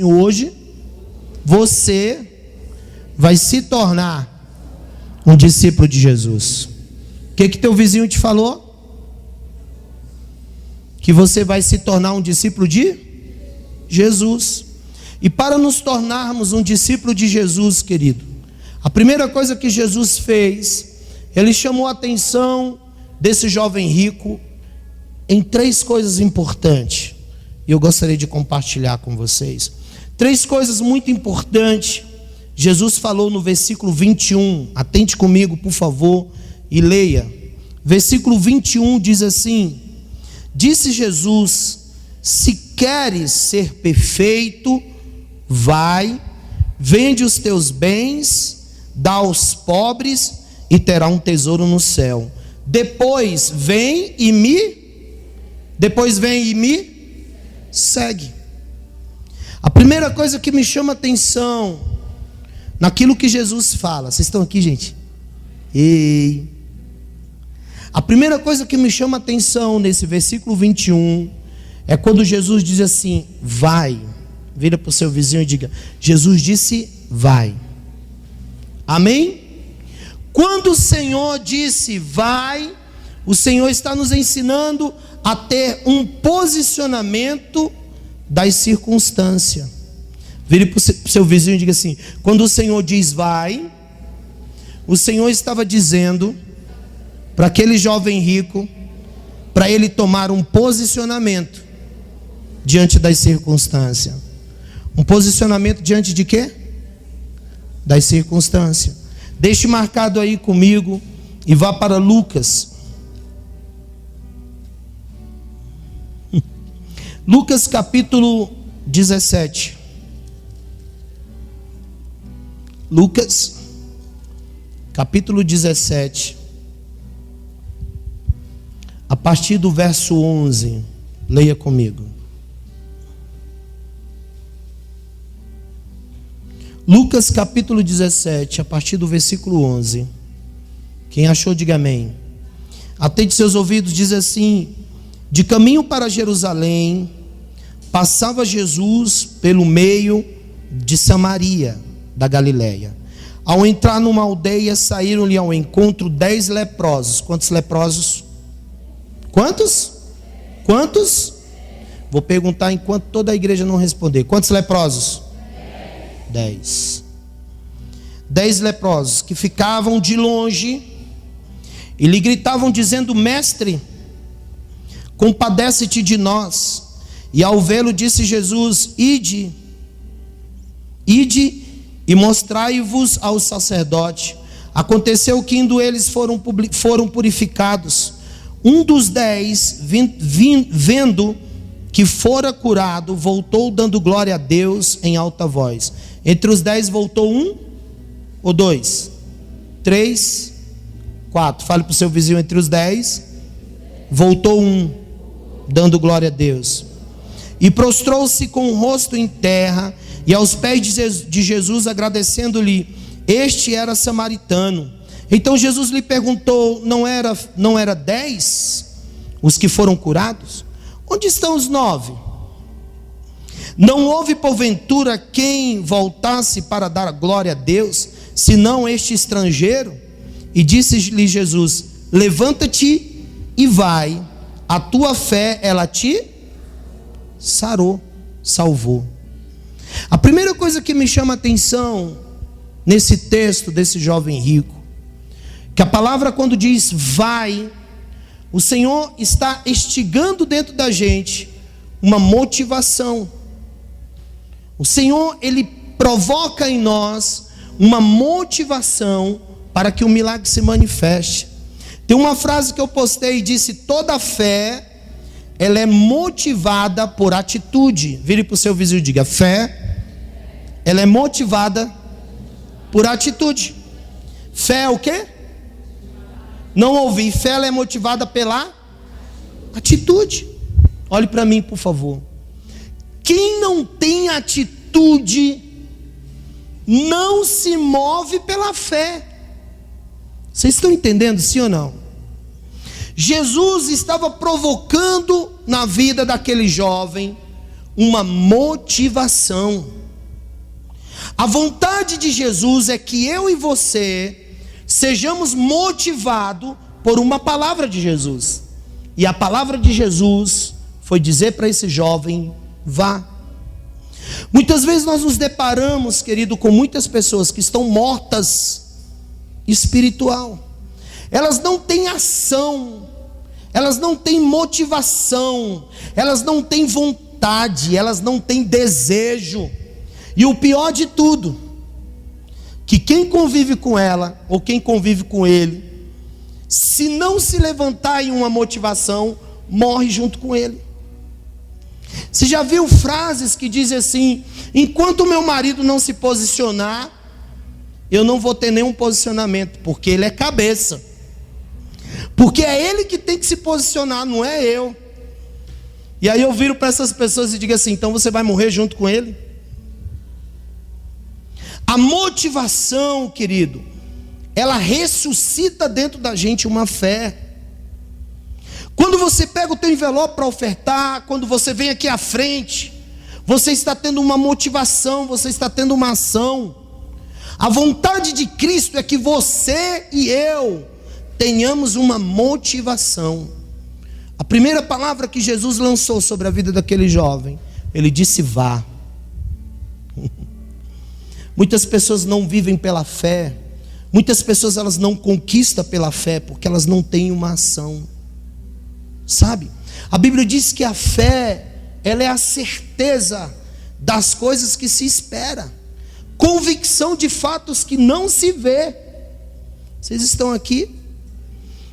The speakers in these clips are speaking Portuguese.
Hoje você vai se tornar um discípulo de Jesus. O que teu vizinho te falou? Que você vai se tornar um discípulo de Jesus. E para nos tornarmos um discípulo de Jesus, querido, a primeira coisa que Jesus fez, ele chamou a atenção desse jovem rico em três coisas importantes. E eu gostaria de compartilhar com vocês. Três coisas muito importantes. Jesus falou no versículo 21. Atente comigo, por favor, e leia. Versículo 21 diz assim: disse Jesus: se queres ser perfeito, vai, vende os teus bens, dá aos pobres e terá um tesouro no céu. Depois vem e me segue. A primeira coisa que me chama a atenção naquilo que Jesus fala, vocês estão aqui, gente? Ei. A primeira coisa que me chama a atenção nesse versículo 21 é quando Jesus diz assim: vai. Vira para o seu vizinho e diga: Jesus disse vai. Amém? Quando o Senhor disse vai, o Senhor está nos ensinando a ter um posicionamento das circunstâncias. Vire para o seu vizinho e diga assim: quando o Senhor diz vai, o Senhor estava dizendo para aquele jovem rico, para ele tomar um posicionamento diante das circunstâncias. Um posicionamento diante de quê? Das circunstâncias. Deixe marcado aí comigo e vá para Lucas. Lucas capítulo 17. Lucas capítulo 17. A partir do verso 11. Leia comigo. Lucas capítulo 17, a partir do versículo 11. Quem achou, diga amém. Atente seus ouvidos, diz assim: de caminho para Jerusalém, passava Jesus pelo meio de Samaria, da Galileia. Ao entrar numa aldeia, saíram-lhe ao encontro 10 leprosos. Quantos leprosos? Quantos? Vou perguntar enquanto toda a igreja não responder. Quantos leprosos? 10 leprosos que ficavam de longe e lhe gritavam dizendo: mestre, compadece-te de nós. E ao vê-lo disse Jesus: ide e mostrai-vos ao sacerdote. Aconteceu que indo eles foram purificados. Um dos 10, vendo que fora curado, voltou dando glória a Deus em alta voz. Entre os 10 voltou um ou dois? 3, 4. Fale para o seu vizinho: entre os 10 voltou um, dando glória a Deus. E prostrou-se com o rosto em terra e aos pés de Jesus, agradecendo-lhe. Este era samaritano. Então Jesus lhe perguntou: não era 10 os que foram curados? Onde estão os 9? Não houve porventura quem voltasse para dar glória a Deus, senão este estrangeiro? E disse-lhe Jesus: levanta-te e vai, a tua fé ela te salvou. A primeira coisa que me chama a atenção nesse texto desse jovem rico, que a palavra quando diz vai, o Senhor está instigando dentro da gente uma motivação. O Senhor, Ele provoca em nós uma motivação para que o milagre se manifeste. Tem uma frase que eu postei e disse: toda fé, ela é motivada por atitude. Vire para o seu vizinho e diga: fé, ela é motivada por atitude. Fé é o quê? Não ouvi. Fé, ela é motivada pela atitude. Olhe para mim, por favor. Quem não tem atitude não se move pela fé. Vocês estão entendendo, sim ou não? Jesus estava provocando na vida daquele jovem uma motivação. A vontade de Jesus é que eu e você sejamos motivados por uma palavra de Jesus. E a palavra de Jesus foi dizer para esse jovem: vá. Muitas vezes nós nos deparamos, querido, com muitas pessoas que estão mortas espiritual. Elas não têm ação, elas não têm motivação, elas não têm vontade, elas não têm desejo. E o pior de tudo, que quem convive com ela, ou quem convive com ele, se não se levantar em uma motivação, morre junto com ele. Você já viu frases que dizem assim: enquanto o meu marido não se posicionar, eu não vou ter nenhum posicionamento, porque ele é cabeça. Porque é ele que tem que se posicionar, não é eu. E aí eu viro para essas pessoas e digo assim: então você vai morrer junto com ele? A motivação, querido, ela ressuscita dentro da gente uma fé. Quando você pega o teu envelope para ofertar, quando você vem aqui à frente, você está tendo uma motivação, você está tendo uma ação. A vontade de Cristo é que você e eu tenhamos uma motivação. A primeira palavra que Jesus lançou sobre a vida daquele jovem, ele disse: vá. Muitas pessoas não vivem pela fé, muitas pessoas elas não conquistam pela fé, porque elas não têm uma ação. Sabe? A Bíblia diz que a fé, ela é a certeza das coisas que se espera, convicção de fatos que não se vê. Vocês estão aqui?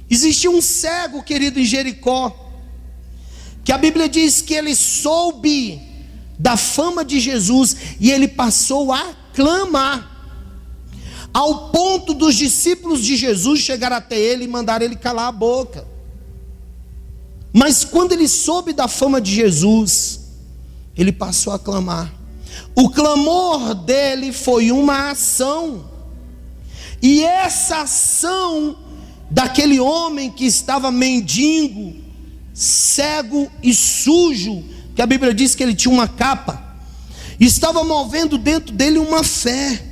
Existia um cego, querido, em Jericó, que a Bíblia diz que ele soube da fama de Jesus e ele passou a clamar, ao ponto dos discípulos de Jesus chegar até ele e mandar ele calar a boca. Mas quando ele soube da fama de Jesus, ele passou a clamar. O clamor dele foi uma ação, e essa ação daquele homem que estava mendigo, cego e sujo, que a Bíblia diz que ele tinha uma capa, estava movendo dentro dele uma fé.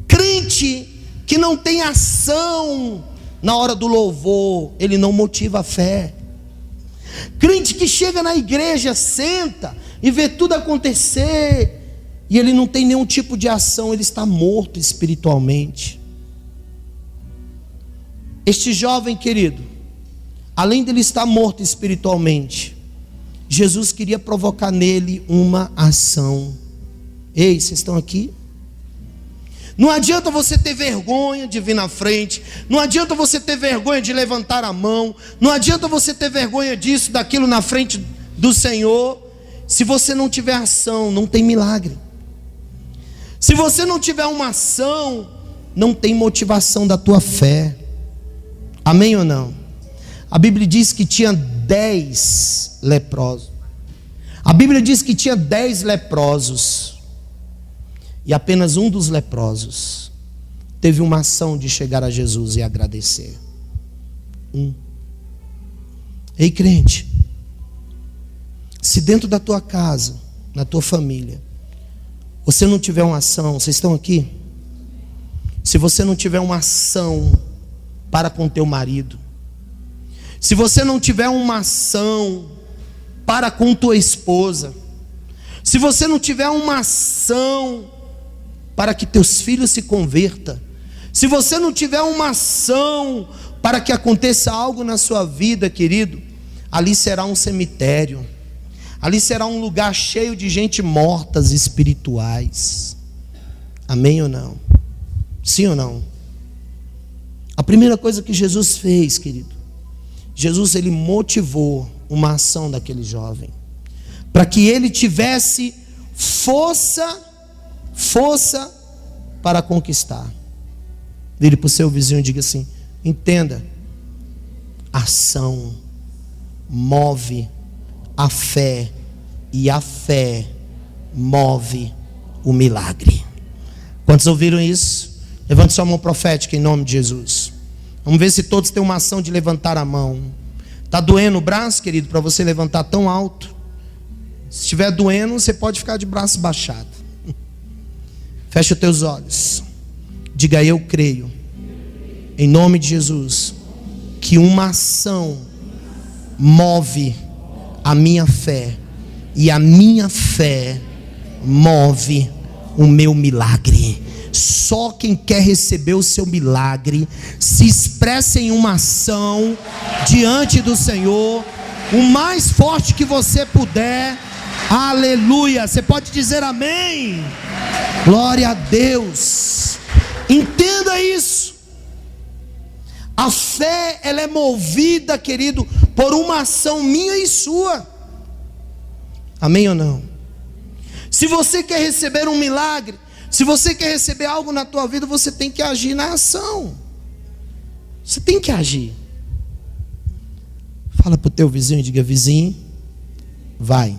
Crente que não tem ação na hora do louvor, ele não motiva a fé. Crente que chega na igreja, senta e vê tudo acontecer, e ele não tem nenhum tipo de ação, ele está morto espiritualmente. Este jovem, querido, além dele estar morto espiritualmente, Jesus queria provocar nele uma ação. Ei, vocês estão aqui? Não adianta você ter vergonha de vir na frente, não adianta você ter vergonha de levantar a mão, não adianta você ter vergonha disso, daquilo na frente do Senhor. Se você não tiver ação, não tem milagre. Se você não tiver uma ação, não tem motivação da tua fé. Amém ou não? A Bíblia diz que tinha 10 leprosos. A Bíblia diz que tinha 10 leprosos. E apenas um dos leprosos teve uma ação de chegar a Jesus e agradecer. Ei, crente, se dentro da tua casa, na tua família, você não tiver uma ação, vocês estão aqui? Se você não tiver uma ação para com teu marido, se você não tiver uma ação para com tua esposa, se você não tiver uma ação para que teus filhos se convertam, se você não tiver uma ação para que aconteça algo na sua vida, querido, ali será um cemitério, ali será um lugar cheio de gente mortas espirituais. Amém ou não? Sim ou não? A primeira coisa que Jesus fez, querido, Jesus, ele motivou uma ação daquele jovem, para que ele tivesse força para conquistar. Vire para o seu vizinho e diga assim: entenda, ação move a fé, e a fé move o milagre. Quantos ouviram isso? Levante sua mão profética em nome de Jesus. Vamos ver se todos têm uma ação de levantar a mão. Está doendo o braço, querido, para você levantar tão alto? Se estiver doendo, você pode ficar de braço baixado. Fecha os teus olhos. Diga: eu creio, em nome de Jesus, que uma ação move a minha fé, e a minha fé move o meu milagre. Só quem quer receber o seu milagre, se expressa em uma ação diante do Senhor, o mais forte que você puder. Aleluia. Você pode dizer amém? Glória a Deus. Entenda isso. A fé, ela é movida, querido, por uma ação minha e sua. Amém ou não? Se você quer receber um milagre, se você quer receber algo na tua vida, você tem que agir na ação. Você tem que agir. Fala para o teu vizinho e diga: vizinho, vai.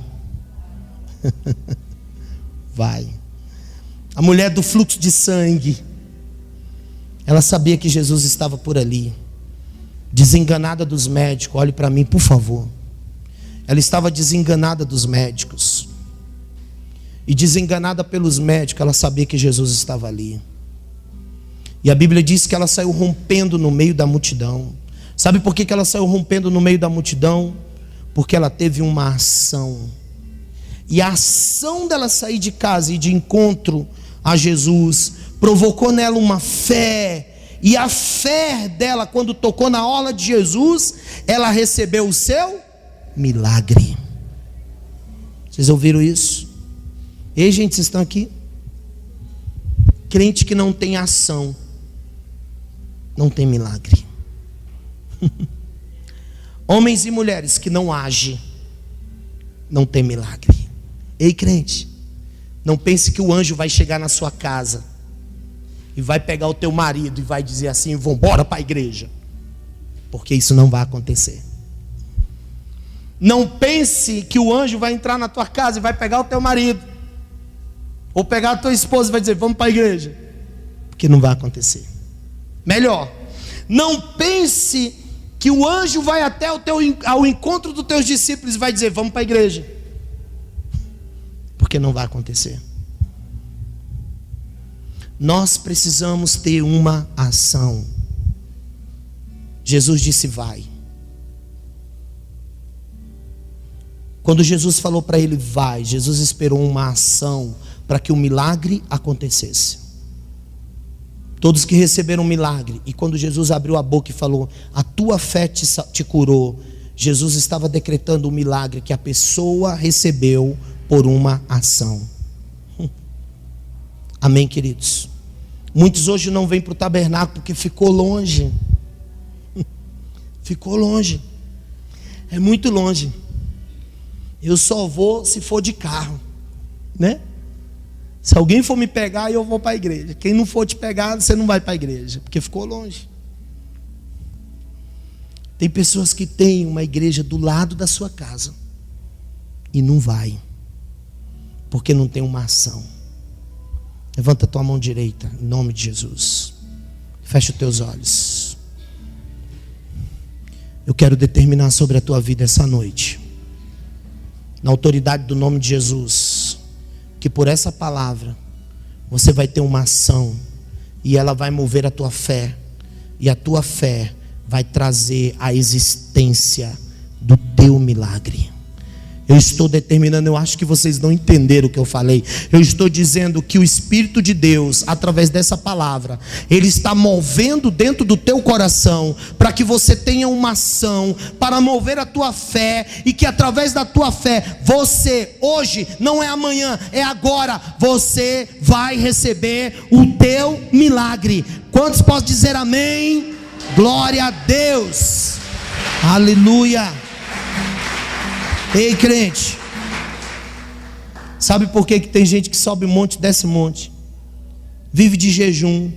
Vai. A mulher do fluxo de sangue, ela sabia que Jesus estava por ali, desenganada dos médicos. Olhe para mim, por favor. Ela estava desenganada dos médicos, e desenganada pelos médicos, ela sabia que Jesus estava ali. E a Bíblia diz que ela saiu rompendo no meio da multidão. Sabe por que ela saiu rompendo no meio da multidão? Porque ela teve uma ação. E a ação dela sair de casa e de encontro a Jesus provocou nela uma fé. E a fé dela, quando tocou na orla de Jesus, ela recebeu o seu milagre. Vocês ouviram isso? Ei, gente, vocês estão aqui? Crente que não tem ação não tem milagre. Homens e mulheres que não agem não tem milagre. Ei, crente, não pense que o anjo vai chegar na sua casa e vai pegar o teu marido e vai dizer assim: vamos embora para a igreja, porque isso não vai acontecer. Não pense que o anjo vai entrar na tua casa e vai pegar o teu marido, ou pegar a tua esposa e vai dizer: vamos para a igreja, porque não vai acontecer. Melhor, não pense que o anjo vai até ao encontro dos teus discípulos e vai dizer: vamos para a igreja, porque não vai acontecer. Nós precisamos ter uma ação. Jesus disse: vai. Quando Jesus falou para ele: vai, Jesus esperou uma ação para que o milagre acontecesse. Todos que receberam um milagre, e quando Jesus abriu a boca e falou: a tua fé te curou, Jesus estava decretando o milagre que a pessoa recebeu por uma ação. Amém, queridos? Muitos hoje não vêm para o tabernáculo porque ficou longe. Ficou longe. É muito longe. Eu só vou se for de carro, né? Se alguém for me pegar, eu vou para a igreja. Quem não for te pegar, você não vai para a igreja, porque ficou longe. Tem pessoas que têm uma igreja do lado da sua casa e não vai, porque não tem uma ação. Levanta a tua mão direita, em nome de Jesus. Fecha os teus olhos. Eu quero determinar sobre a tua vida essa noite, na autoridade do nome de Jesus, que por essa palavra você vai ter uma ação, e ela vai mover a tua fé, e a tua fé vai trazer a existência do teu milagre. Eu estou determinando, eu acho que vocês não entenderam o que eu falei. Eu estou dizendo que o Espírito de Deus, através dessa palavra, Ele está movendo dentro do teu coração, para que você tenha uma ação, para mover a tua fé, e que através da tua fé, você, hoje, não é amanhã, é agora, você vai receber o teu milagre. Quantos podem dizer amém? Glória a Deus. Aleluia. Ei, crente, sabe por que tem gente que sobe monte, desce monte, vive de jejum,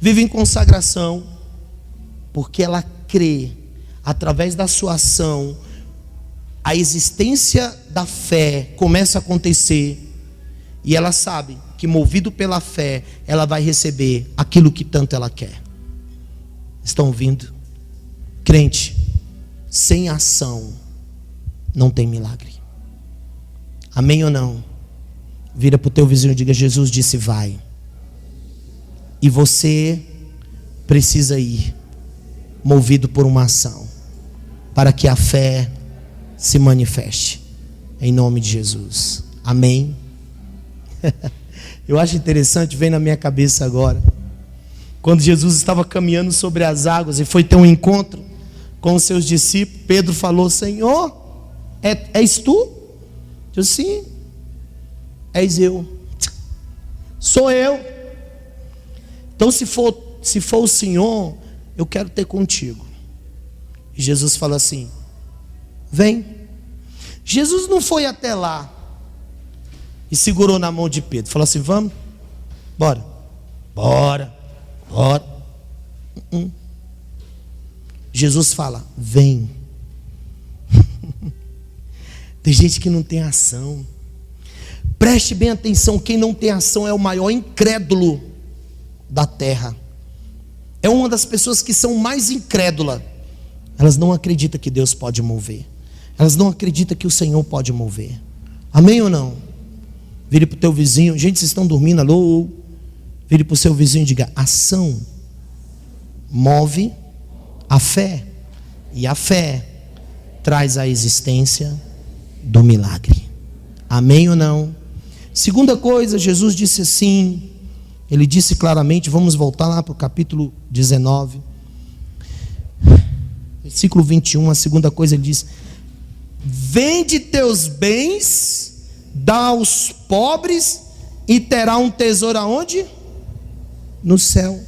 vive em consagração? Porque ela crê, através da sua ação, a existência da fé começa a acontecer, e ela sabe que, movido pela fé, ela vai receber aquilo que tanto ela quer. Estão ouvindo? Crente, sem ação não tem milagre. Amém ou não? Vira para o teu vizinho e diga: Jesus disse vai. E você precisa ir, movido por uma ação, para que a fé se manifeste, em nome de Jesus. Amém? Eu acho interessante, vem na minha cabeça agora, quando Jesus estava caminhando sobre as águas e foi ter um encontro com os seus discípulos, Pedro falou: Senhor, és tu? Eu disse: sim, és eu, sou eu. Então se for o Senhor, eu quero ter contigo. E Jesus fala assim: vem. Jesus não foi até lá e segurou na mão de Pedro, falou assim: vamos, bora, bora, bora. Jesus fala: vem. Tem gente que não tem ação. Preste bem atenção, quem não tem ação é o maior incrédulo da terra. É uma das pessoas que são mais incrédulas. Elas não acreditam que Deus pode mover. Elas não acreditam que o Senhor pode mover. Amém ou não? Vire para o teu vizinho. Gente, vocês estão dormindo? Alô? Vire para o seu vizinho e diga: ação move a fé, e a fé traz a existência do milagre. Amém ou não? Segunda coisa, Jesus disse assim, ele disse claramente, vamos voltar lá para o capítulo 19, versículo 21, a segunda coisa ele diz: vende teus bens, dá aos pobres, e terá um tesouro aonde? No céu.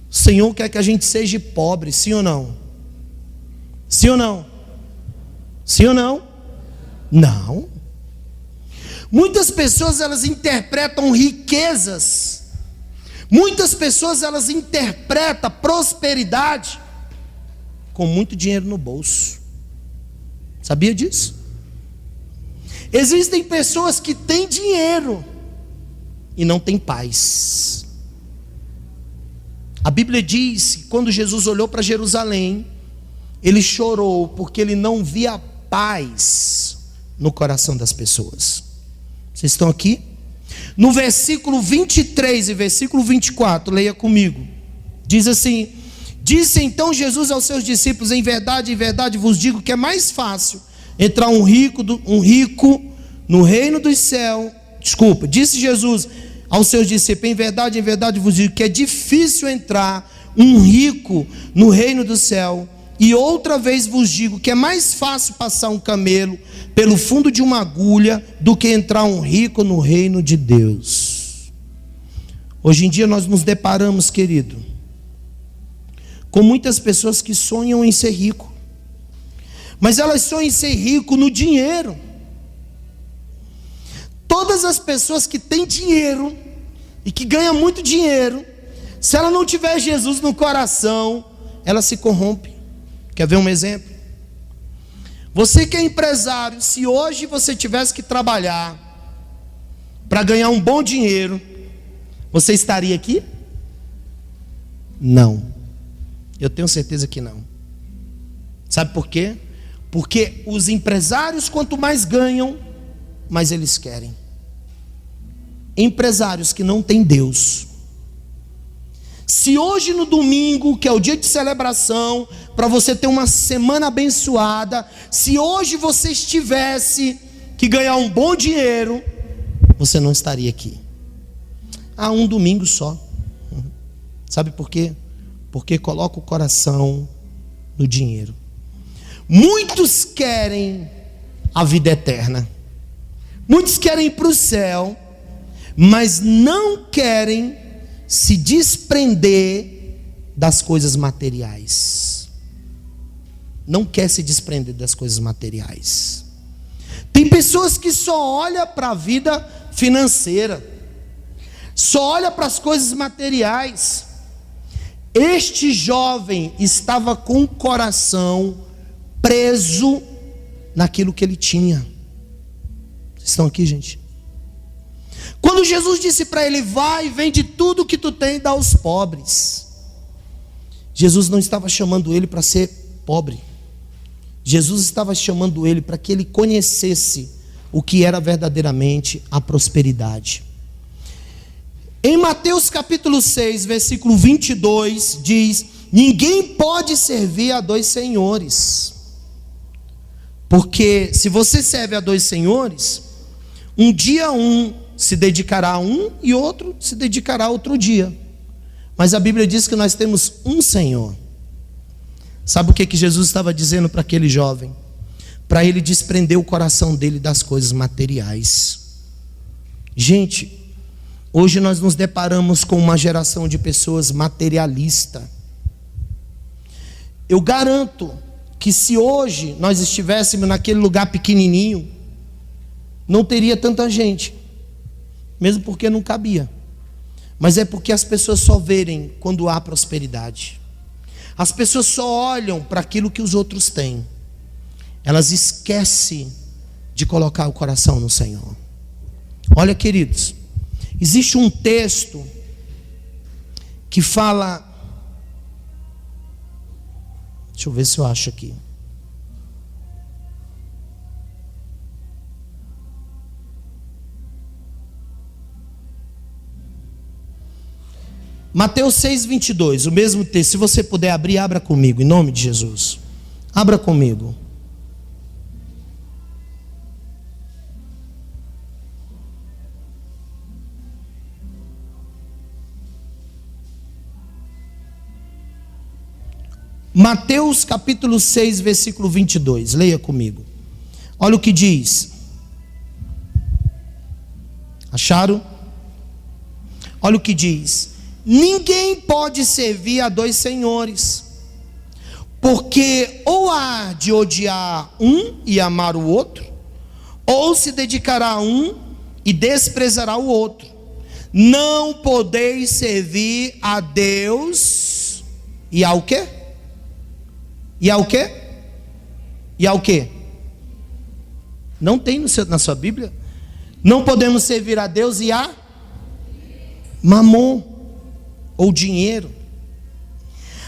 O Senhor quer que a gente seja pobre, sim ou não? Sim ou não? Sim ou não? Não. Muitas pessoas elas interpretam riquezas. Muitas pessoas elas interpretam prosperidade com muito dinheiro no bolso. Sabia disso? Existem pessoas que têm dinheiro e não têm paz. A Bíblia diz que quando Jesus olhou para Jerusalém, ele chorou porque ele não via paz no coração das pessoas. Vocês estão aqui? No versículo 23 e versículo 24, leia comigo. Diz assim: disse então Jesus aos seus discípulos: em verdade vos digo que é mais fácil entrar um rico no reino dos céus. Disse Jesus aos seus discípulos: em verdade vos digo que é difícil entrar um rico no reino do céu. E outra vez vos digo que é mais fácil passar um camelo pelo fundo de uma agulha do que entrar um rico no reino de Deus. Hoje em dia nós nos deparamos, querido, com muitas pessoas que sonham em ser rico, mas elas sonham em ser rico no dinheiro. Todas as pessoas que têm dinheiro e que ganham muito dinheiro, se ela não tiver Jesus no coração, ela se corrompe. Quer ver um exemplo? Você que é empresário, se hoje você tivesse que trabalhar para ganhar um bom dinheiro, você estaria aqui? Não. Eu tenho certeza que não. Sabe por quê? Porque os empresários, quanto mais ganham, mais eles querem. Empresários que não têm Deus. Se hoje no domingo, que é o dia de celebração, para você ter uma semana abençoada, se hoje você tivesse que ganhar um bom dinheiro, você não estaria aqui. Um domingo só. Sabe por quê? Porque coloca o coração no dinheiro. Muitos querem a vida eterna. Muitos querem ir para o céu, mas não querem se desprender das coisas materiais. Não quer se desprender das coisas materiais. Tem pessoas que só olham para a vida financeira, só olham para as coisas materiais. Este jovem estava com o coração preso naquilo que ele tinha. Vocês estão aqui, gente? Quando Jesus disse para ele: vai, vende tudo que tu tem e dá aos pobres, Jesus não estava chamando ele para ser pobre. Jesus estava chamando ele para que ele conhecesse o que era verdadeiramente a prosperidade. Em Mateus capítulo 6, versículo 22, diz: ninguém pode servir a dois senhores, porque se você serve a dois senhores, um dia um se dedicará a um e outro se dedicará a outro dia. Mas a Bíblia diz que nós temos um Senhor. Sabe o que Jesus estava dizendo para aquele jovem? Para ele desprender o coração dele das coisas materiais. Gente, hoje nós nos deparamos com uma geração de pessoas materialistas. Eu garanto que se hoje nós estivéssemos naquele lugar pequenininho, não teria tanta gente, mesmo porque não cabia. Mas é porque as pessoas só verem quando há prosperidade. As pessoas só olham para aquilo que os outros têm. Elas esquecem de colocar o coração no Senhor. Olha, queridos, existe um texto que fala, deixa eu ver se eu acho aqui. Mateus 6, 22, o mesmo texto. Se você puder abrir, abra comigo, em nome de Jesus. Abra comigo. Mateus capítulo 6, versículo 22. Leia comigo. Olha o que diz. Acharam? Olha o que diz. Ninguém pode servir a dois senhores, porque ou há de odiar um e amar o outro, ou se dedicará a um e desprezará o outro. Não podeis servir a Deus e ao quê? E ao quê? E ao quê? Não tem na sua Bíblia? Não podemos servir a Deus e a mamon, ou dinheiro.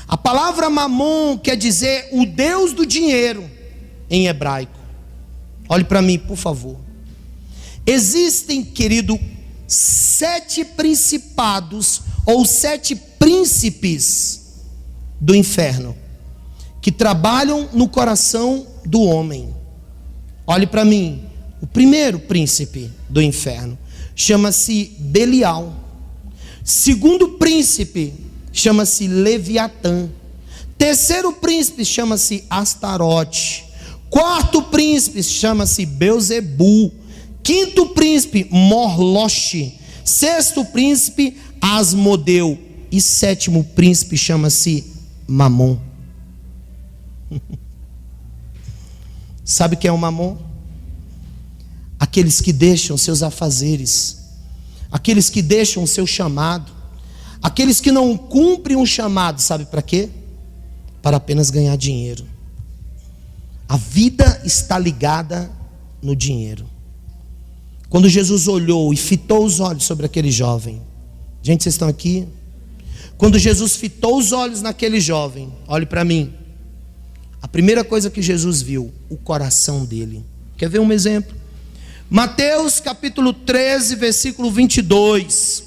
A palavra mamon quer dizer o Deus do dinheiro em hebraico. Olhe para mim, por favor. Existem, querido, 7 principados ou 7 príncipes do inferno que trabalham no coração do homem. Olhe para mim. O primeiro príncipe do inferno chama-se Belial. Segundo príncipe chama-se Leviatã. Terceiro príncipe chama-se Astarote. Quarto príncipe chama-se Beuzebu. Quinto príncipe Morloche. Sexto príncipe Asmodeu. E sétimo príncipe chama-se Mamon. Sabe o que é o Mamon? Aqueles que deixam seus afazeres, aqueles que deixam o seu chamado, aqueles que não cumprem um chamado, sabe para quê? Para apenas ganhar dinheiro. A vida está ligada no dinheiro. Quando Jesus olhou e fitou os olhos sobre aquele jovem, gente, vocês estão aqui? Quando Jesus fitou os olhos naquele jovem, olhe para mim, a primeira coisa que Jesus viu, o coração dele. Quer ver um exemplo? Mateus capítulo 13, versículo 22.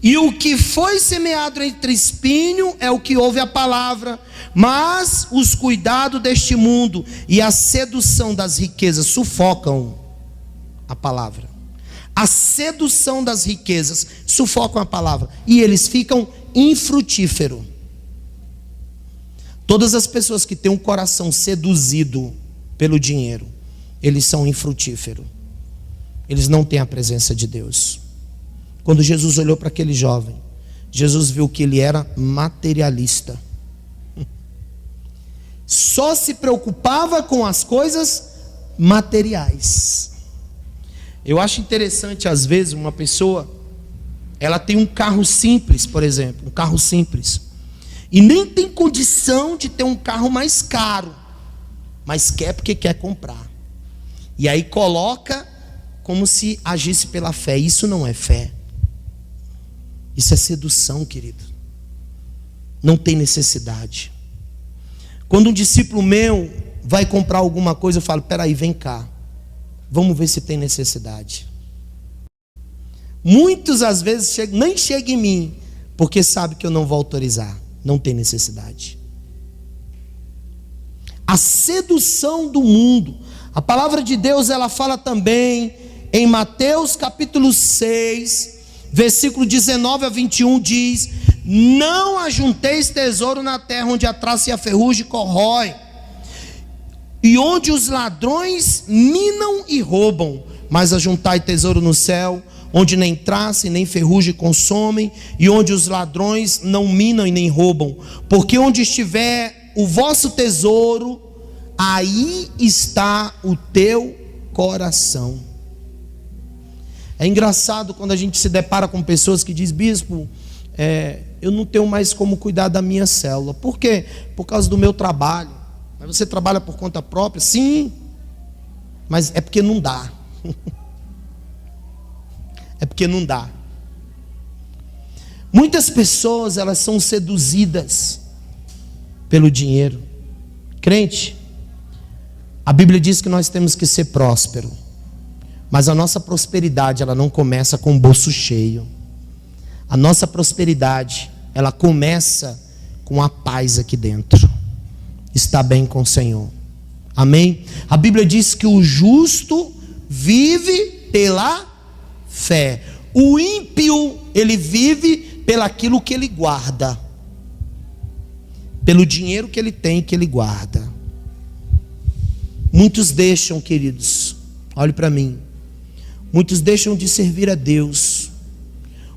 E o que foi semeado entre espinho é o que ouve a palavra, mas os cuidados deste mundo e a sedução das riquezas sufocam a palavra. A sedução das riquezas sufocam a palavra e eles ficam infrutíferos. Todas as pessoas que têm um coração seduzido pelo dinheiro, eles são infrutíferos. Eles não têm a presença de Deus. Quando Jesus olhou para aquele jovem, Jesus viu que ele era materialista. Só se preocupava com as coisas materiais. Eu acho interessante, às vezes, uma pessoa, ela tem um carro simples, por exemplo, um carro simples, e nem tem condição de ter um carro mais caro, mas quer porque quer comprar. E aí coloca como se agisse pela fé. Isso não é fé. Isso é sedução, querido. Não tem necessidade. Quando um discípulo meu vai comprar alguma coisa, eu falo: peraí, vem cá, vamos ver se tem necessidade. Muitas às vezes nem chega em mim, porque sabe que eu não vou autorizar, não tem necessidade. A sedução do mundo. A palavra de Deus, ela fala também em Mateus capítulo 6, versículo 19 a 21, diz: não ajunteis tesouro na terra, onde a traça e a ferrugem corrói, e onde os ladrões minam e roubam, mas ajuntai tesouro no céu, onde nem traça e nem ferrugem consomem, e onde os ladrões não minam e nem roubam, porque onde estiver o vosso tesouro, aí está o teu coração. É engraçado quando a gente se depara com pessoas que dizem: bispo, eu não tenho mais como cuidar da minha célula. Por quê? Por causa do meu trabalho. Mas você trabalha por conta própria? Sim, mas é porque não dá. É porque não dá. Muitas pessoas, elas são seduzidas pelo dinheiro. Crente, a Bíblia diz que nós temos que ser próspero, mas a nossa prosperidade, ela não começa com o bolso cheio. A nossa prosperidade, ela começa com a paz aqui dentro. Está bem com o Senhor. Amém? A Bíblia diz que o justo vive pela fé. O ímpio, ele vive pelaquilo que ele guarda, pelo dinheiro que ele tem, que ele guarda. Muitos deixam, queridos, olhe para mim, muitos deixam de servir a Deus,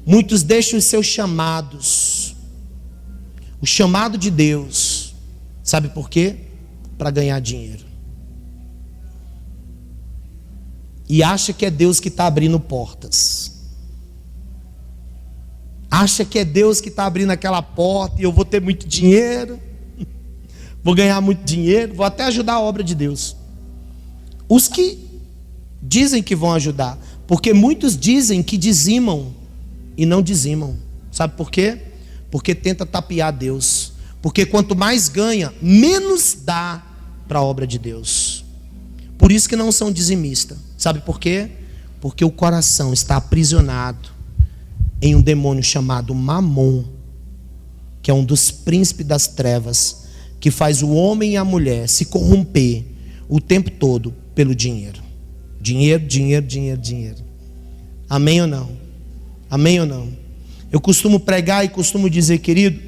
muitos deixam os seus chamados, o chamado de Deus, sabe por quê? Para ganhar dinheiro, e acha que é Deus que está abrindo portas, acha que é Deus que está abrindo aquela porta, e eu vou ter muito dinheiro, vou ganhar muito dinheiro, vou até ajudar a obra de Deus. Os que dizem que vão ajudar, porque muitos dizem que dizimam e não dizimam. Sabe por quê? Porque tenta tapear Deus. Porque quanto mais ganha, menos dá para a obra de Deus. Por isso que não são dizimistas. Sabe por quê? Porque o coração está aprisionado em um demônio chamado Mamon, que é um dos príncipes das trevas, que faz o homem e a mulher se corromper o tempo todo pelo dinheiro. Dinheiro, dinheiro, dinheiro, dinheiro. Amém ou não? Amém ou não? Eu costumo pregar e costumo dizer: querido,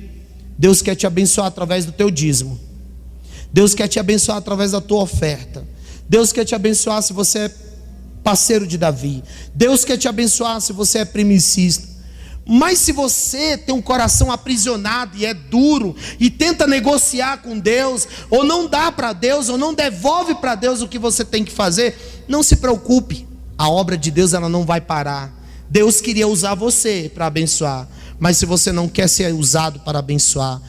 Deus quer te abençoar através do teu dízimo. Deus quer te abençoar através da tua oferta. Deus quer te abençoar se você é parceiro de Davi. Deus quer te abençoar se você é primicista. Mas se você tem um coração aprisionado e é duro e tenta negociar com Deus, ou não dá para Deus, ou não devolve para Deus o que você tem que fazer, não se preocupe, a obra de Deus, ela não vai parar. Deus queria usar você para abençoar, mas se você não quer ser usado para abençoar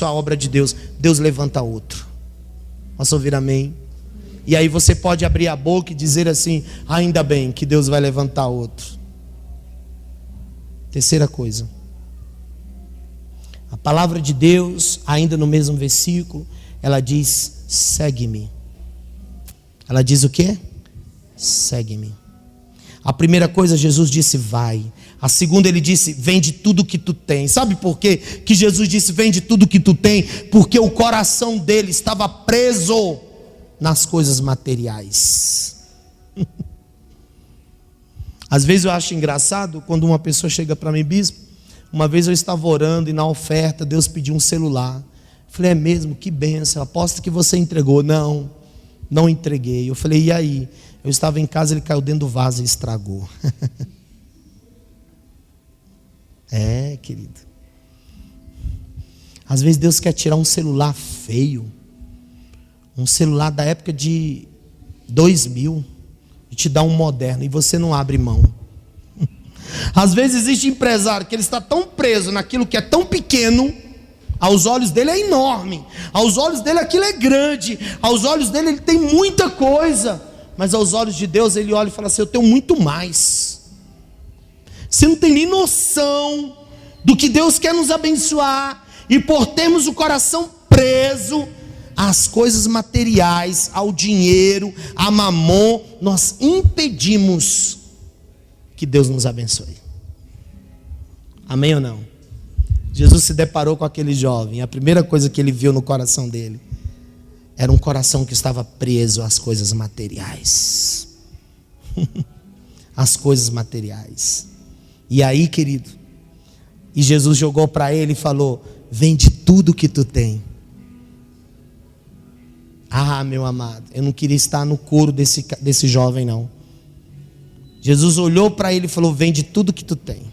a obra de Deus, Deus levanta outro. Posso ouvir amém? E aí você pode abrir a boca e dizer assim: ainda bem que Deus vai levantar outro. Terceira coisa, a palavra de Deus, ainda no mesmo versículo, ela diz: segue-me. Ela diz o quê? Segue-me. A primeira coisa, Jesus disse: vai. A segunda, ele disse: vende tudo que tu tens. Sabe por quê que Jesus disse: vende tudo que tu tens? Porque o coração dele estava preso nas coisas materiais. Às vezes eu acho engraçado quando uma pessoa chega para mim: bispo, uma vez eu estava orando e na oferta Deus pediu um celular. Eu falei: é mesmo? Que bênção, aposto que você entregou. Não entreguei. Eu falei: e aí? Eu estava em casa, ele caiu dentro do vaso e estragou. É, querido. Às vezes Deus quer tirar um celular feio, um celular da época de 2000, e te dar um moderno, e você não abre mão. Às vezes existe empresário que ele está tão preso naquilo que é tão pequeno, aos olhos dele é enorme, aos olhos dele aquilo é grande, aos olhos dele ele tem muita coisa, mas aos olhos de Deus ele olha e fala assim: eu tenho muito mais. Você não tem nem noção do que Deus quer nos abençoar, e por termos o coração preso, às coisas materiais, ao dinheiro, a mamon, nós impedimos que Deus nos abençoe. Amém ou não? Jesus se deparou com aquele jovem, a primeira coisa que ele viu no coração dele era um coração que estava preso às coisas materiais. As coisas materiais. E aí, querido, e Jesus jogou para ele e falou: vende tudo que tu tem. Ah, meu amado, eu não queria estar no coro desse jovem, não. Jesus olhou para ele e falou: vende tudo que tu tem.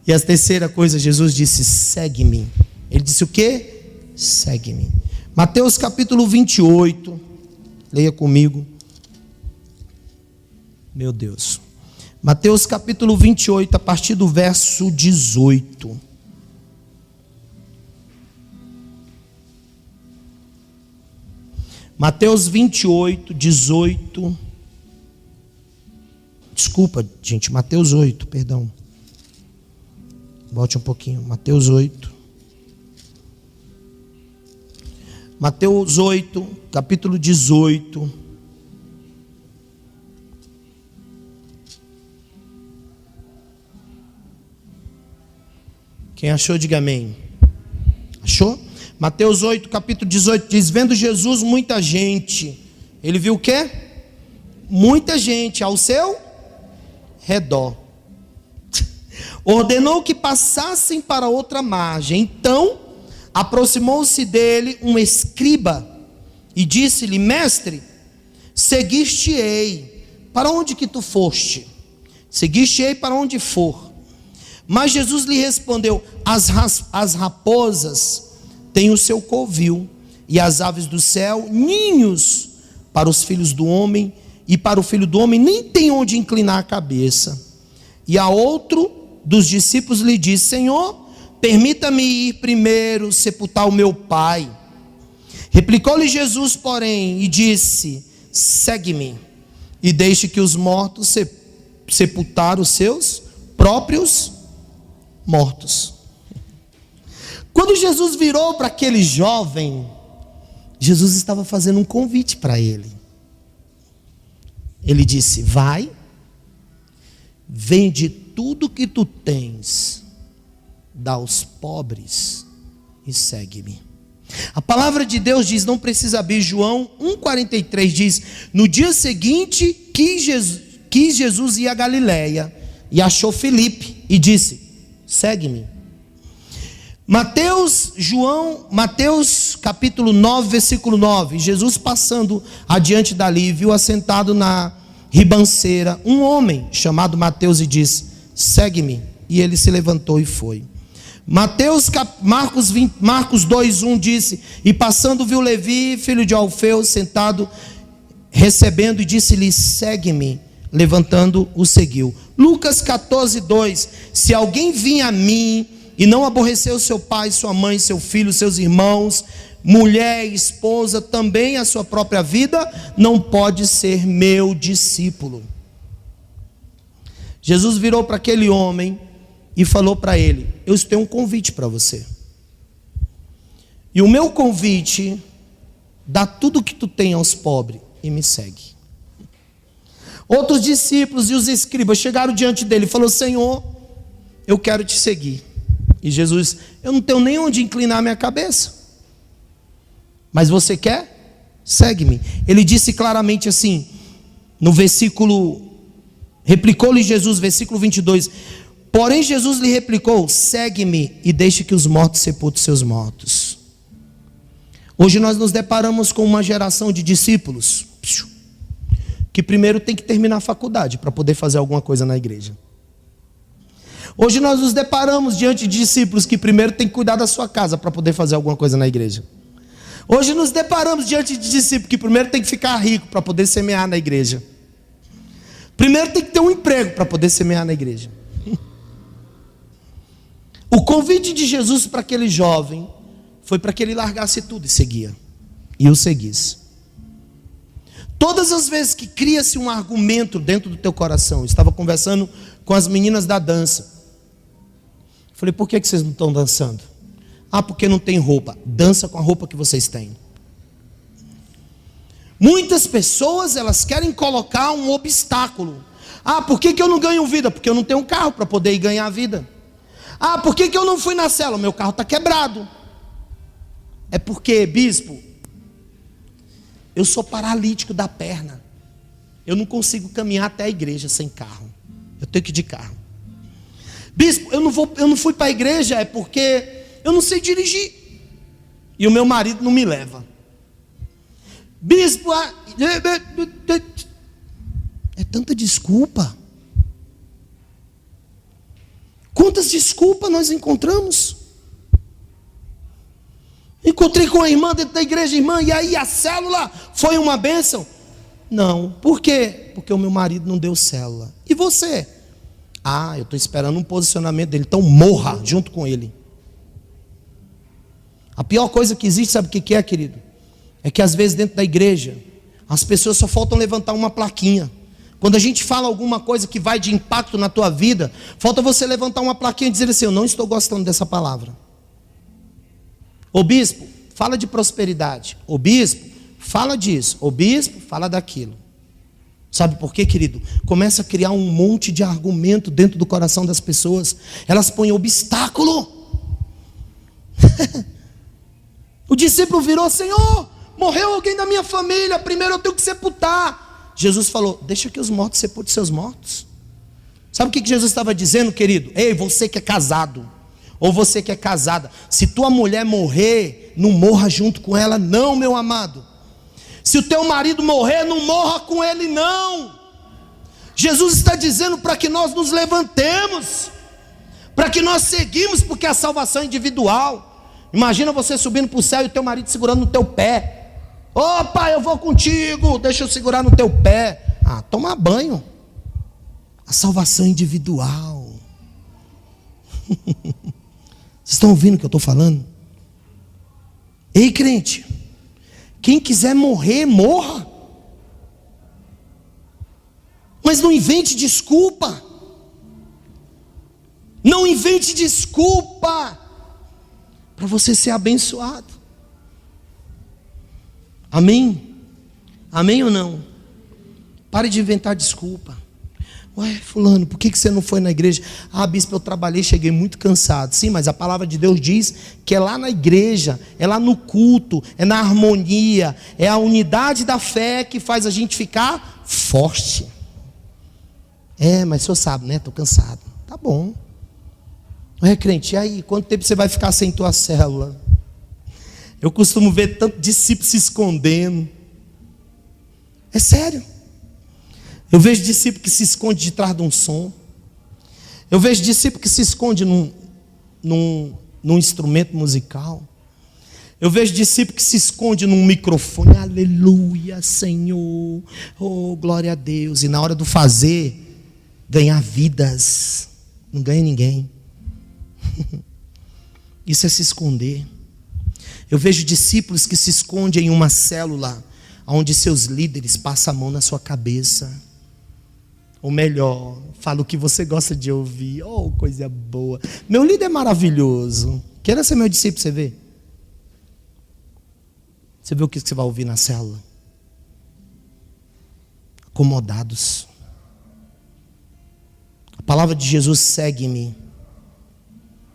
E a terceira coisa, Jesus disse: segue-me. Ele disse o quê? Segue-me. Mateus capítulo 28. Leia comigo. Meu Deus. Mateus capítulo 28, a partir do verso 18. Mateus 28, 18. Desculpa, gente, Mateus 8, perdão. Volte um pouquinho. Mateus 8. Mateus 8, capítulo 18. Quem achou, diga amém. Achou? Mateus 8, capítulo 18 diz: vendo Jesus muita gente, ele viu o quê? Muita gente ao seu redor. Ordenou que passassem para outra margem. Então aproximou-se dele um escriba e disse-lhe: mestre, seguiste-ei. Para onde que tu foste? Seguiste-ei para onde for. Mas Jesus lhe respondeu: as raposas têm o seu covil, e as aves do céu ninhos para os filhos do homem, e para o filho do homem nem tem onde inclinar a cabeça. E a outro dos discípulos lhe disse: Senhor, permita-me ir primeiro sepultar o meu pai. Replicou-lhe Jesus, porém, e disse: segue-me, e deixe que os mortos sepultar os seus próprios mortos. Quando Jesus virou para aquele jovem, Jesus estava fazendo um convite para ele. Ele disse: vai, vende tudo que tu tens, dá aos pobres e segue-me. A palavra de Deus diz, não precisa abrir, João 1,43 diz: no dia seguinte quis Jesus ir a Galiléia, e achou Filipe e disse: segue-me. Mateus capítulo 9, versículo 9. Jesus passando adiante dali, viu assentado na ribanceira um homem chamado Mateus e disse: segue-me. E ele se levantou e foi. Marcos 2:1 disse: e passando viu Levi, filho de Alfeu, sentado recebendo, e disse-lhe: segue-me. Levantando, o seguiu. Lucas 14:2: se alguém vir a mim e não aborreceu seu pai, sua mãe, seu filho, seus irmãos, mulher, esposa, também a sua própria vida, não pode ser meu discípulo. Jesus virou para aquele homem e falou para ele: eu tenho um convite para você. E o meu convite: dá tudo que tu tem aos pobres e me segue. Outros discípulos e os escribas chegaram diante dele e falaram: Senhor, eu quero te seguir. E Jesus: eu não tenho nem onde inclinar minha cabeça, mas você quer? Segue-me. Ele disse claramente assim, no versículo, replicou-lhe Jesus, versículo 22, porém Jesus lhe replicou: segue-me e deixe que os mortos sepultem seus mortos. Hoje nós nos deparamos com uma geração de discípulos que primeiro tem que terminar a faculdade para poder fazer alguma coisa na igreja. Hoje nós nos deparamos diante de discípulos que primeiro tem que cuidar da sua casa para poder fazer alguma coisa na igreja. Hoje nos deparamos diante de discípulos que primeiro tem que ficar rico para poder semear na igreja. Primeiro tem que ter um emprego para poder semear na igreja. O convite de Jesus para aquele jovem foi para que ele largasse tudo e o seguisse. Todas as vezes que cria-se um argumento dentro do teu coração, eu estava conversando com as meninas da dança. Falei: por que vocês não estão dançando? Ah, porque não tem roupa. Dança com a roupa que vocês têm. Muitas pessoas, elas querem colocar um obstáculo. Ah, por que eu não ganho vida? Porque eu não tenho um carro para poder ir ganhar vida. Ah, por que eu não fui na célula? Meu carro está quebrado. É porque, bispo, eu sou paralítico da perna. Eu não consigo caminhar até a igreja sem carro. Eu tenho que ir de carro. Bispo, eu não fui para a igreja é porque eu não sei dirigir. E o meu marido não me leva. Bispo, é tanta desculpa. Quantas desculpas nós encontramos? Encontrei com a irmã dentro da igreja, irmã, e aí a célula foi uma bênção? Não. Por quê? Porque o meu marido não deu célula. E você? Ah, eu estou esperando um posicionamento dele. Então morra junto com ele. A pior coisa que existe, sabe o que é, querido? É que às vezes dentro da igreja, as pessoas só faltam levantar uma plaquinha. Quando a gente fala alguma coisa que vai de impacto na tua vida, falta você levantar uma plaquinha e dizer assim: eu não estou gostando dessa palavra. O bispo, fala de prosperidade. O bispo, fala disso. O bispo, fala daquilo. Sabe por quê, querido? Começa a criar um monte de argumento dentro do coração das pessoas. Elas põem obstáculo. O discípulo virou: Senhor, morreu alguém da minha família, primeiro eu tenho que sepultar. Jesus falou: deixa que os mortos sepultem seus mortos. Sabe o que Jesus estava dizendo, querido? Ei, você que é casado, ou você que é casada, se tua mulher morrer, não morra junto com ela não, meu amado. Se o teu marido morrer, não morra com ele não. Jesus está dizendo para que nós nos levantemos, para que nós seguimos, porque a salvação é individual. Imagina você subindo para o céu e o teu marido segurando no teu pé. Opa, eu vou contigo, deixa eu segurar no teu pé. Ah, toma banho. A salvação é individual. Vocês estão ouvindo o que eu estou falando? Ei, crente, quem quiser morrer, morra. Mas não invente desculpa. Não invente desculpa para você ser abençoado. Amém? Amém ou não? Pare de inventar desculpa. Ué, fulano, por que você não foi na igreja? Ah, bispo, eu trabalhei, cheguei muito cansado. Sim, mas a palavra de Deus diz que é lá na igreja, é lá no culto, é na harmonia, é a unidade da fé que faz a gente ficar forte. É, mas o senhor sabe, né? Estou cansado. Tá bom. Ué, crente, e aí? Quanto tempo você vai ficar sem tua célula? Eu costumo ver tanto discípulo se escondendo. É sério. Eu vejo discípulo que se esconde de trás de um som. Eu vejo discípulo que se esconde num instrumento musical. Eu vejo discípulo que se esconde num microfone. Aleluia, Senhor. Oh, glória a Deus. E na hora do fazer, ganhar vidas. Não ganha ninguém. Isso é se esconder. Eu vejo discípulos que se escondem em uma célula onde seus líderes passam a mão na sua cabeça. Ou melhor, fala o que você gosta de ouvir. Oh, coisa boa. Meu líder é maravilhoso. Queira ser meu discípulo, você vê? Você vê o que você vai ouvir na célula? Acomodados. A palavra de Jesus, segue-me,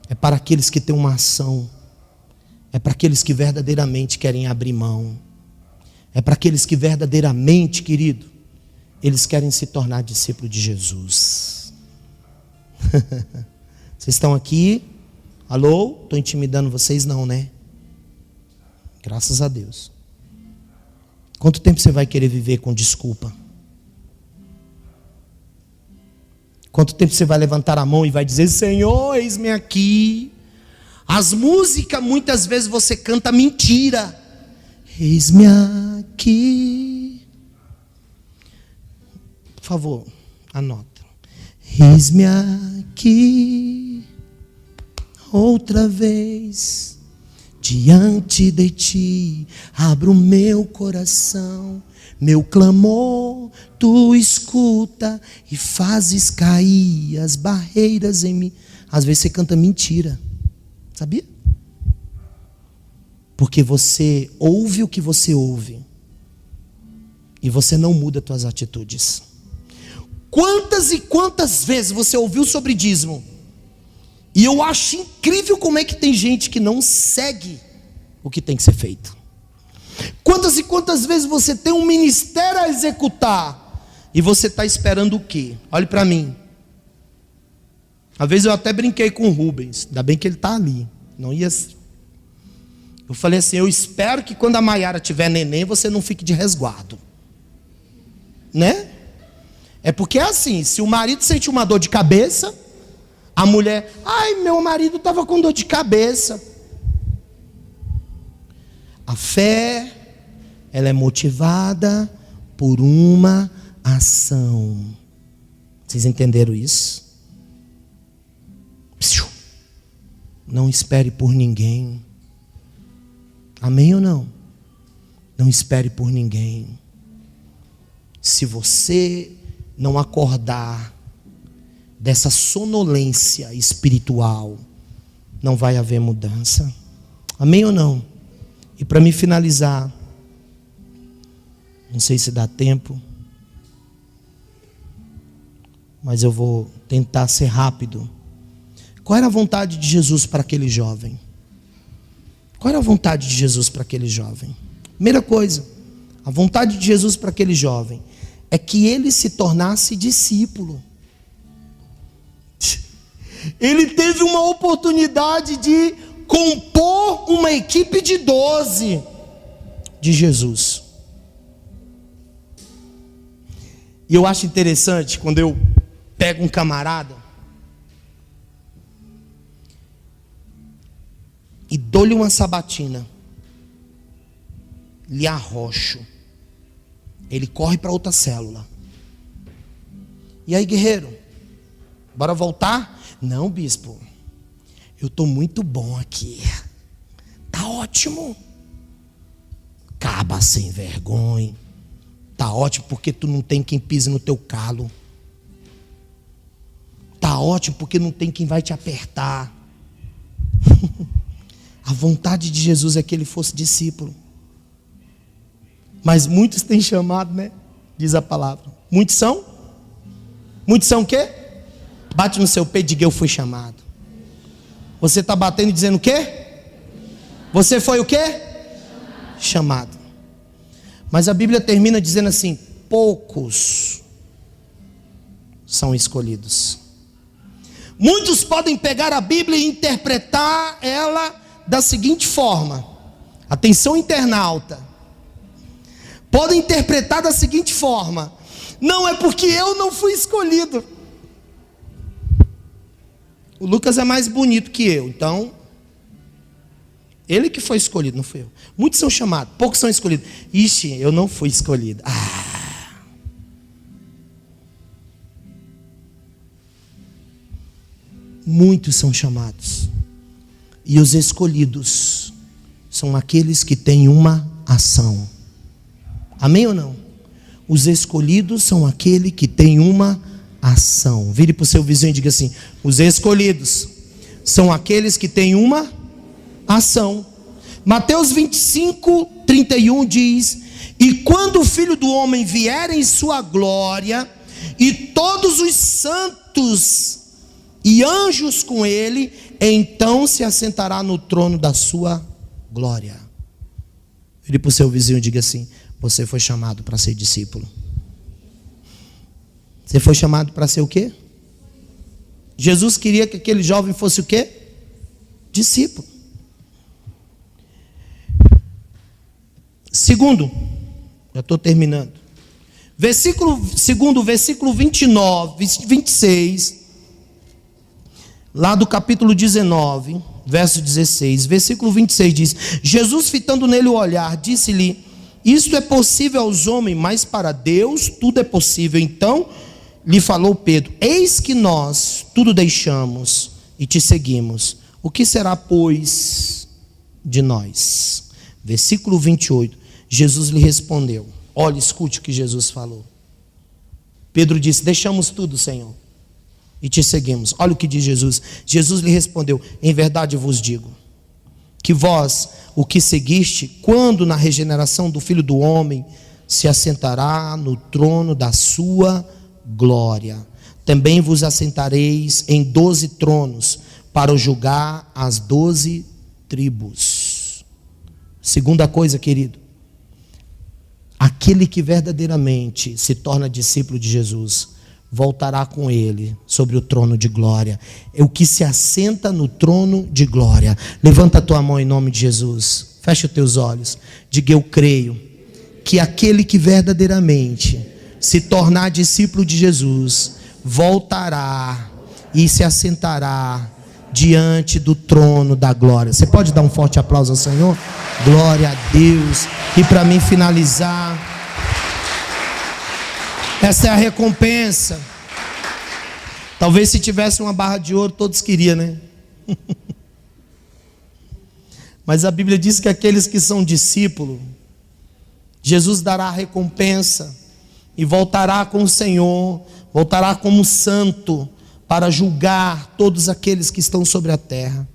é para aqueles que têm uma ação. É para aqueles que verdadeiramente querem abrir mão. É para aqueles que verdadeiramente, querido, eles querem se tornar discípulo de Jesus. Vocês estão aqui? Alô? Estou intimidando vocês? Não, né? Graças a Deus. Quanto tempo você vai querer viver com desculpa? Quanto tempo você vai levantar a mão e vai dizer: Senhor, eis-me aqui. As músicas, muitas vezes você canta mentira. Eis-me aqui. Por favor, anota. Eis-me aqui, outra vez, diante de ti, abro meu coração, meu clamor, tu escuta e fazes cair as barreiras em mim. Às vezes você canta mentira, sabia? porque você ouve o que você ouve e você não muda as suas atitudes. Quantas e quantas vezes você ouviu sobre dízimo? E eu acho incrível como é que tem gente que não segue o que tem que ser feito. Quantas e quantas vezes você tem um ministério a executar e você está esperando o quê? Olhe para mim. Às vezes eu até brinquei com o Rubens, ainda bem que ele está ali. Não ia. Eu falei assim: eu espero que quando a Maiara tiver neném, você não fique de resguardo, né? É porque é assim: se o marido sente uma dor de cabeça, a mulher, ai, meu marido estava com dor de cabeça. A fé, ela é motivada por uma ação. Vocês entenderam isso? Não espere por ninguém. Amém ou não? Não espere por ninguém. Se você não acordar dessa sonolência espiritual, não vai haver mudança. Amém ou não? E para me finalizar, não sei se dá tempo, mas eu vou tentar ser rápido. Qual era a vontade de Jesus para aquele jovem? Qual era a vontade de Jesus para aquele jovem? Primeira coisa, a vontade de Jesus para aquele jovem é que ele se tornasse discípulo. Ele teve uma oportunidade de compor uma equipe de 12 de Jesus. E eu acho interessante quando eu pego um camarada e dou-lhe uma sabatina, lhe arrocho, ele corre para outra célula. E aí, guerreiro, bora voltar? Não, bispo, eu estou muito bom aqui, tá ótimo. Caba sem vergonha, tá ótimo porque tu não tem quem pise no teu calo, tá ótimo porque não tem quem vai te apertar. A vontade de Jesus é que ele fosse discípulo. Mas muitos têm chamado, né? Diz a palavra. Muitos são? Muitos são o quê? Bate no seu peito e diga: eu fui chamado. Você está batendo e dizendo o quê? Você foi o quê? Chamado. Mas a Bíblia termina dizendo assim: poucos são escolhidos. Muitos podem pegar a Bíblia e interpretar ela da seguinte forma. Atenção, internauta. Podem interpretar da seguinte forma: não, é porque eu não fui escolhido. O Lucas é mais bonito que eu, então ele que foi escolhido, não fui eu. Muitos são chamados, poucos são escolhidos. Ixi, eu não fui escolhido. Muitos são chamados, e os escolhidos são aqueles que têm uma ação. Amém ou não? Os escolhidos são aquele que tem uma ação. Vire para o seu vizinho e diga assim: os escolhidos são aqueles que têm uma ação. Mateus 25:31 diz: e quando o Filho do Homem vier em sua glória, e todos os santos e anjos com ele, então se assentará no trono da sua glória. Vire para o seu vizinho e diga assim: você foi chamado para ser discípulo. Você foi chamado para ser o quê? Jesus queria que aquele jovem fosse o quê? Discípulo. Segundo, já estou terminando. Versículo 29, 26, lá do capítulo 19, verso 16, versículo 26 diz: Jesus, fitando nele o olhar, disse-lhe: isto é possível aos homens, mas para Deus tudo é possível. Então lhe falou Pedro: eis que nós tudo deixamos e te seguimos. O que será, pois, de nós? Versículo 28, Jesus lhe respondeu. Olha, escute o que Jesus falou. Pedro disse: deixamos tudo, Senhor, e te seguimos. Olha o que diz Jesus. Jesus lhe respondeu: em verdade vos digo, que vós o que seguiste, quando na regeneração do Filho do Homem se assentará no trono da sua glória. Também vos assentareis em 12 tronos, para julgar as 12 tribos. Segunda coisa, querido, aquele que verdadeiramente se torna discípulo de Jesus, voltará com ele sobre o trono de glória. É o que se assenta no trono de glória. Levanta a tua mão em nome de Jesus. Fecha os teus olhos. Diga: eu creio que aquele que verdadeiramente se tornar discípulo de Jesus, voltará e se assentará diante do trono da glória. Você pode dar um forte aplauso ao Senhor? Glória a Deus. E para mim finalizar, essa é a recompensa. Talvez se tivesse uma barra de ouro, todos queriam, né? Mas a Bíblia diz que aqueles que são discípulos, Jesus dará a recompensa e voltará com o Senhor, voltará como santo para julgar todos aqueles que estão sobre a terra.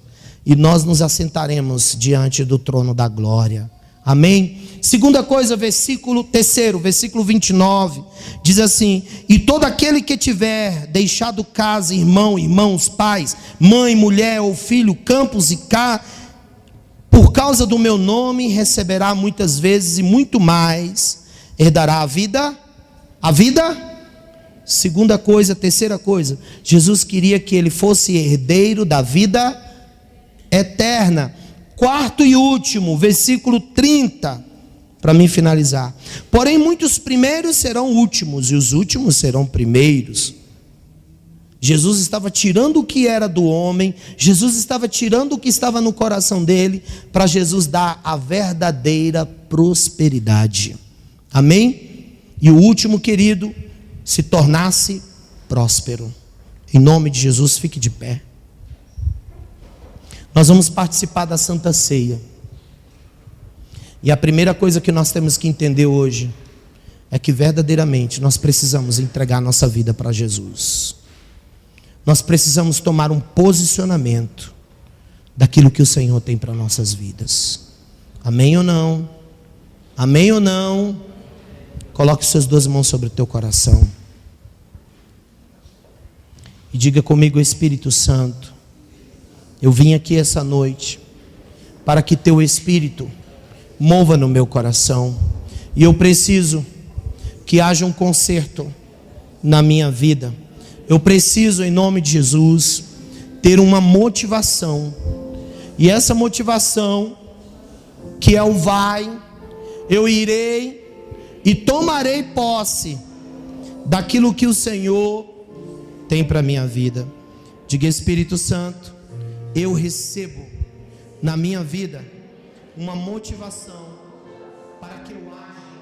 E nós nos assentaremos diante do trono da glória. Amém? Segunda coisa, terceiro, versículo 29, diz assim: e todo aquele que tiver deixado casa, irmãos, pais, mãe, mulher ou filho, campos e por causa do meu nome, receberá muitas vezes e muito mais, herdará a vida. Segunda coisa, terceira coisa, Jesus queria que ele fosse herdeiro da vida eterna. Quarto e último, versículo 30, para mim finalizar. Porém, muitos primeiros serão últimos, e os últimos serão primeiros. Jesus estava tirando o que era do homem, Jesus estava tirando o que estava no coração dele, para Jesus dar a verdadeira prosperidade. Amém? E o último, querido, se tornasse próspero. Em nome de Jesus, fique de pé. Nós vamos participar da Santa Ceia. E a primeira coisa que nós temos que entender hoje é que verdadeiramente nós precisamos entregar nossa vida para Jesus. Nós precisamos tomar um posicionamento daquilo que o Senhor tem para nossas vidas. Amém ou não? Amém ou não? Coloque suas duas mãos sobre o teu coração e diga comigo: Espírito Santo, eu vim aqui essa noite para que teu Espírito mova no meu coração, e eu preciso que haja um conserto na minha vida. Eu preciso, em nome de Jesus, ter uma motivação, e essa motivação, que é o eu irei e tomarei posse daquilo que o Senhor tem para a minha vida. Diga: Espírito Santo, eu recebo na minha vida uma motivação para que eu haja